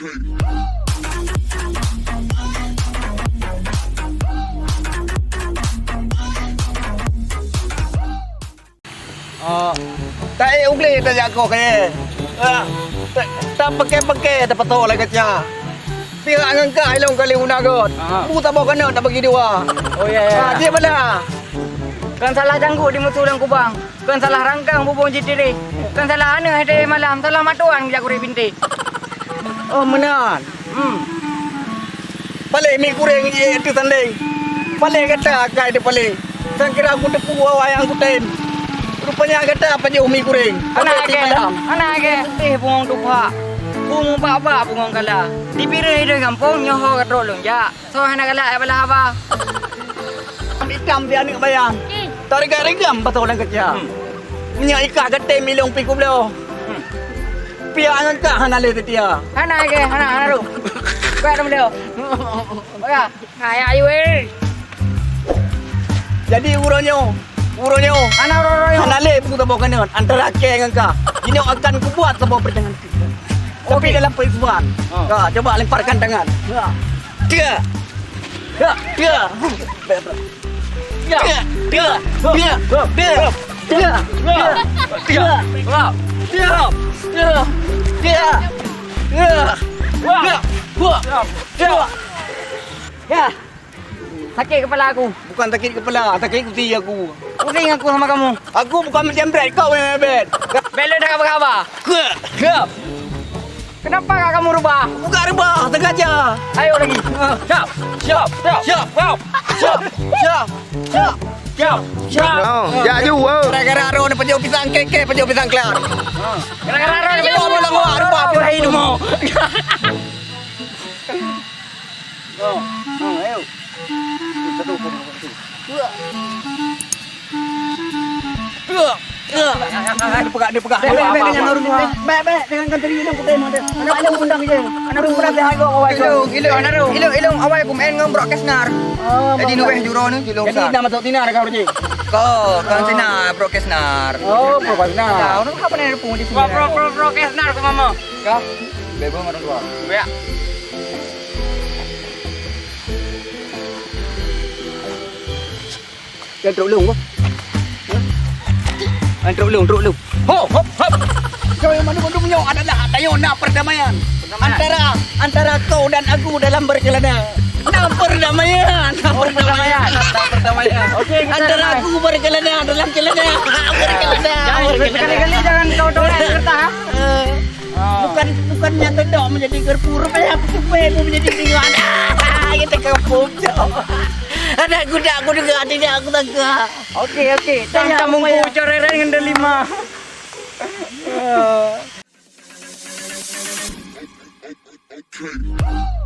Tak ugli tak jago kaya. Tak pakai dapat tahu lagi nya. Pihak ngangka ilong kali unagot. Ku tak bawa kena tak bagi dua. Oh ya. Dia mana? Kan salah janggut di mutulang kubang. Kan salah rangkang bubung jitiri. Kan salah ana hari malam. Salah matuan jago binti. Oh menan. Balik mi kurang itu tanding. Balik kata akai dia balik. Saya kira aku tepu wayang aku ten. Rupanya kata apa je umi kurang. Anak ke bungong tupa. Bungong apa bungong kala. Di pira itu kampung nyoho katrolong ja. So anak kala apa apa. Ikam dia ni bayang. Tarik regam betul orang kerja. Punya ikat kata milong piku beliau. Pihak angka hanale dia. Anak ru. Kau ada beliau. Ya, kayak ayu Jadi uronyo. Anak ro. Hanale pun tak bawa kena. Antara ke angka. Ini akan kubuat sebuah perjanjian. Tapi dalam perhitungan. Coba lemparkan tangan. Dia. Sakit kepala aku. Bukan sakit kepala, sakit kuti aku. Pusing aku sama kamu. Aku bukan menjambret kau yang bed. Belo dah apa? Kenapa kamu rubah? Bukan rubah, sengaja. Ayo lagi. Siap. Dạ du Gara-gara aro ni penjauh pisang keke, penjauh pisang kelar. Gara-gara ni Kau bilang gua rubah apa hidup mu? Ayo. Dia pegang. Bek dengan orang ni. Bek dengan kantri ni aku tengok dia. Anak undang je. Anak pernah dia hago awak. Ilong awal aku main ngom broadcast nar. Jadi nu juro ni jilong sa. Jadi nama tok tinar kau je. Kau kan sina broadcast nar. Oh, broadcast nar. Orang apa ni pun di sini. Broadcast nar ke mama. Kau bebo orang tua. Ya. Jangan teruk lung. Teruk lung. Hop. Kau yang mana punya adalah dayona perdamaian. Antara kau dan aku dalam berkelana. Perdamaian. Okey, antara aku berkelana dalam kelana. Kali-kali jangan kau tolak kereta. Bukannya tedok menjadi gerpur, rupanya aku menjadi singan. Kita kampung. Anak kuda aku juga tidak aku tangkap. Okey. Tang mungku coreren dengan delima. Okay.